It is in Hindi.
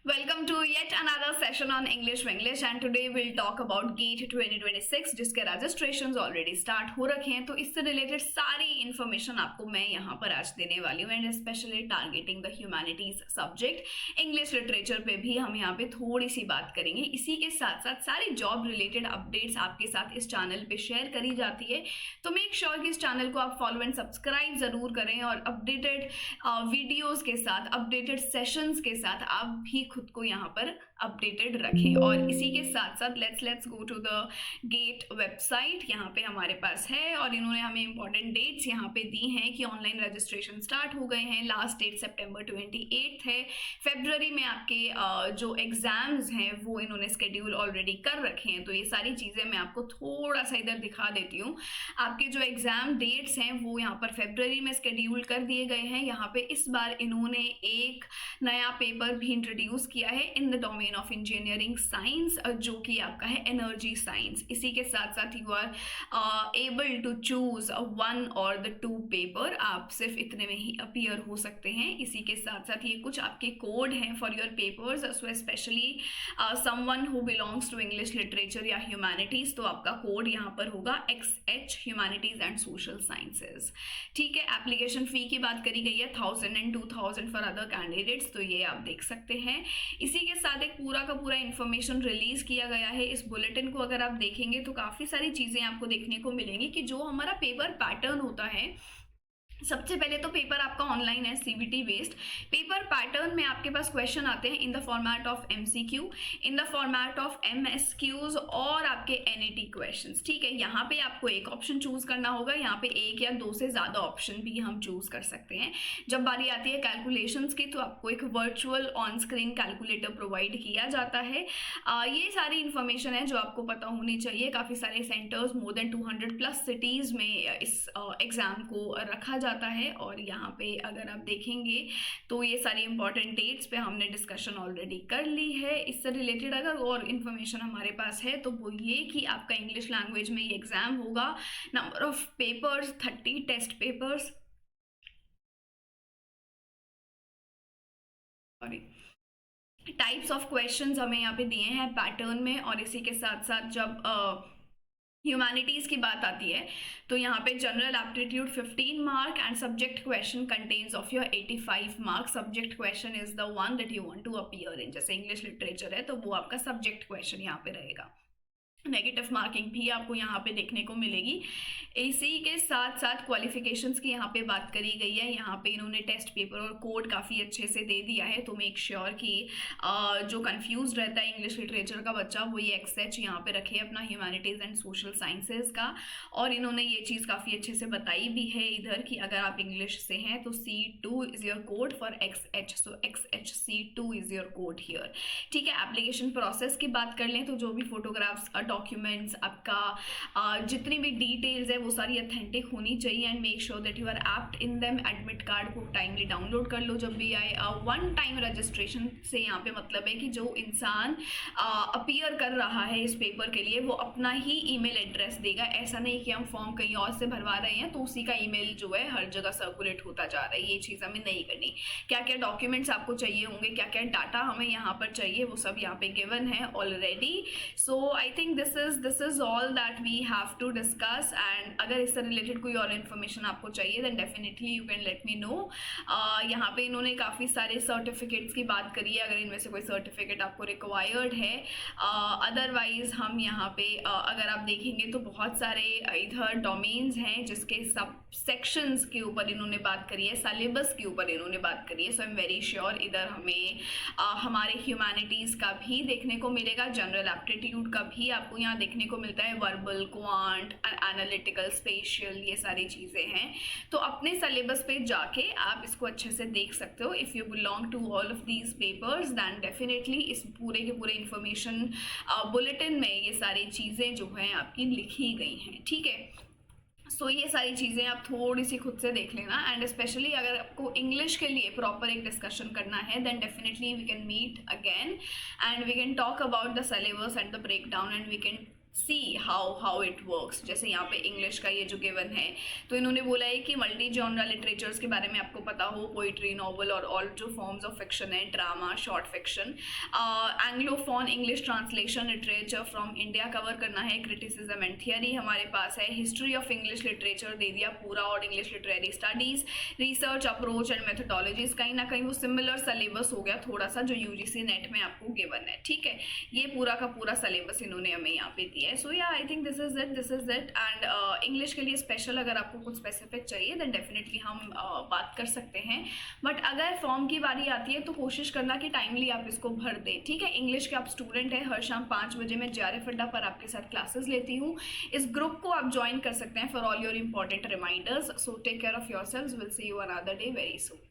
Welcome to yet another session on English Winglish and today we'll talk about GATE 2026 जिसके रजिस्ट्रेशंस ऑलरेडी स्टार्ट हो रखे हैं। तो इससे रिलेटेड सारी इन्फॉर्मेशन आपको मैं यहाँ पर आज देने वाली हूँ and specially targeting the humanities subject English literature पे भी हम यहाँ पे थोड़ी सी बात करेंगे। इसी के साथ साथ सारी जॉब रिलेटेड अपडेट्स आपके साथ इस चैनल पे शेयर करी जाती है, तो मेक श्योर कि इस चैनल को आप फॉलो एंड सब्सक्राइब जरूर करें और अपडेटेड वीडियोज के साथ, अपडेटेड सेशंस के साथ आप भी खुद को यहाँ पर अपडेटेड रखें। और इसी के साथ साथ let's go to the GATE website, यहाँ पे हमारे पास है और इन्होंने हमें इंपॉर्टेंट डेट्स यहाँ पे दी हैं कि ऑनलाइन रजिस्ट्रेशन स्टार्ट हो गए हैं। लास्ट डेट सितंबर 28 है। फेब्रुअरी में आपके जो एग्जाम्स हैं वो इन्होंने स्केड्यूल ऑलरेडी कर रखे हैं। तो ये सारी चीज़ें मैं आपको थोड़ा सा इधर दिखा देती हूँ। आपके जो एग्जाम डेट्स हैं वो यहाँ पर फेब्रुअरी में स्केड्यूल कर दिए गए हैं। यहाँ पे इस बार इन्होंने एक नया पेपर भी इंट्रोड्यूस किया है in the domain of engineering science, जो कि आपका है एनर्जी साइंस। इसी के साथ साथ you are able to choose one or the two paper, आप सिर्फ इतने में ही अपीयर हो सकते हैं। इसी के साथ साथ ये कुछ आपके कोड हैं for your papers, so specially someone who belongs to English literature या ह्यूमैनिटीज, तो आपका कोड यहाँ पर होगा XH humanities and social sciences. ठीक है, एप्लीकेशन फी की बात करी गई है 1000 and 2000 फॉर अदर कैंडिडेट्स, तो ये आप देख सकते हैं। इसी के साथ एक पूरा का पूरा इंफॉर्मेशन रिलीज किया गया है। इस बुलेटिन को अगर आप देखेंगे तो काफ़ी सारी चीज़ें आपको देखने को मिलेंगी कि जो हमारा पेपर पैटर्न होता है, सबसे पहले तो पेपर आपका ऑनलाइन है, CBT बेस्ड। पेपर पैटर्न में आपके पास क्वेश्चन आते हैं in the format of MCQ, in the format of MSQs और आपके NET क्वेश्चंस। ठीक है, यहाँ पे आपको एक ऑप्शन चूज करना होगा, यहाँ पे एक या दो से ज़्यादा ऑप्शन भी हम चूज कर सकते हैं। जब बारी आती है कैलकुलेशंस की तो आपको एक virtual on screen calculator provide किया जाता है। ये सारी इन्फॉर्मेशन है जो आपको पता होनी चाहिए। काफ़ी सारे सेंटर्स, मोर देन 200+ सिटीज़ में इस एग्ज़ाम को रखा जाता है। और यहाँ पे अगर आप देखेंगे तो ये सारी इंपॉर्टेंट डेट्स पे हमने डिस्कशन ऑलरेडी कर ली है। इससे रिलेटेड अगर और इन्फॉर्मेशन हमारे पास है तो वो ये कि आपका इंग्लिश लैंग्वेज में ये एग्जाम होगा। Number of papers 30 test papers, types of questions हमें यहाँ पे दिए हैं पैटर्न में। और इसी के साथ साथ जब ह्यूमैनिटीज़ की बात आती है तो यहाँ पे general aptitude 15 mark and subject question contains of your 85 mark. Subject question is the one that you want to appear in. जैसे इंग्लिश लिटरेचर है तो वो आपका सब्जेक्ट क्वेश्चन यहाँ पे रहेगा। नेगेटिव मार्किंग भी आपको यहाँ पे देखने को मिलेगी। इसी के साथ साथ क्वालिफिकेशंस की यहाँ पे बात करी गई है। यहाँ पे इन्होंने टेस्ट पेपर और कोड काफ़ी अच्छे से दे दिया है, तो मेक श्योर कि जो कंफ्यूज रहता है इंग्लिश लिटरेचर का बच्चा वो ये XH यहाँ पे रखे अपना ह्यूमैनिटीज़ एंड सोशल साइंसेज का। और इन्होंने ये चीज़ काफ़ी अच्छे से बताई भी है इधर कि अगर आप इंग्लिश से हैं तो C2 is your code for XH, so XH C2 is your code here. ठीक है, एप्लीकेशन प्रोसेस की बात कर लें तो जो भी फोटोग्राफ्स, डॉक्यूमेंट्स, आपका जितनी भी डिटेल्स है वो सारी अथेंटिक होनी चाहिए and make sure that you are apt in them. Admit card को टाइमली डाउनलोड कर लो जब भी आए। वन टाइम रजिस्ट्रेशन से यहाँ पे मतलब है कि जो इंसान अपीयर कर रहा है इस पेपर के लिए वो अपना ही ईमेल एड्रेस देगा। ऐसा नहीं कि हम फॉर्म कहीं और से भरवा रहे हैं तो उसी का ईमेल जो है हर जगह सर्कुलेट होता जा रहा है। ये चीज़ हमें नहीं करनी। क्या क्या डॉक्यूमेंट्स आपको चाहिए होंगे, क्या क्या डाटा हमें यहाँ पर चाहिए, वो सब यहाँ पे गिवन है already. So I think this is all that we have to discuss and अगर इससे रिलेटेड कोई और इन्फॉर्मेशन आपको चाहिए then definitely you can let me know। यहाँ पे इन्होंने काफ़ी सारे सर्टिफिकेट्स की बात करी है, अगर इनमें से कोई सर्टिफिकेट आपको रिक्वायर्ड है। अदरवाइज हम यहाँ पे अगर आप देखेंगे तो बहुत सारे इधर डोमेन्स हैं जिसके सब सेक्शंस के ऊपर इन्होंने बात करी है, सिलेबस के ऊपर इन्होंने बात करी है। सो आई एम वेरी श्योर इधर हमें हमारे ह्यूमैनिटीज़ का भी देखने को मिलेगा, जनरल एप्टीट्यूड का भी आपको यहाँ देखने को मिलता है, वर्बल, क्वांट, एनालिटिकल, स्पेशियल, ये सारी चीज़ें हैं। तो अपने सिलेबस पे जाके आप इसको अच्छे से देख सकते हो। If you belong to all of these papers then definitely इस पूरे के पूरे इंफॉर्मेशन बुलेटिन में ये सारी चीज़ें जो हैं आपकी लिखी गई हैं। ठीक है, सो ये सारी चीज़ें आप थोड़ी सी खुद से देख लेना एंड स्पेशली अगर आपको इंग्लिश के लिए प्रॉपर एक डिस्कशन करना है then definitely we can meet again and we can talk about the syllabus and the breakdown and we can see how it works. जैसे यहाँ पे इंग्लिश का ये जो गिवन है, तो इन्होंने बोला है कि मल्टी जॉनरा लिटरेचर्स के बारे में आपको पता हो, पोइट्री, नॉवल और ऑल जो फॉर्म्स ऑफ फिक्शन है, drama, short fiction, anglophone English translation literature from India cover करना है, क्रिटिसिज्म एंड थियरी हमारे पास है, हिस्ट्री ऑफ इंग्लिश लिटरेचर दे दिया पूरा और English literary studies, research approach and methodologies, कहीं ना कहीं वो सिमिलर सिलेबस हो गया थोड़ा सा जो यूजीसी नेट में आपको गिवन है, ठीक है। ये पूरा का पूरा सिलेबस इन्होंने हमें यहाँ पे दिया है। सो या I think this is it and English के लिए स्पेशल अगर आपको कुछ स्पेसिफिक चाहिए देन डेफिनेटली हम बात कर सकते हैं, बट अगर फॉर्म की बारी आती है तो कोशिश करना कि टाइमली आप इसको भर दें, ठीक है। इंग्लिश के आप स्टूडेंट हैं, हर शाम 5 बजे मैं JRF अड्डा पर आपके साथ क्लासेस लेती हूँ। इस ग्रुप को आप ज्वाइन कर सकते हैं for all your important reminders. So take care of yourselves, will see you another day very soon.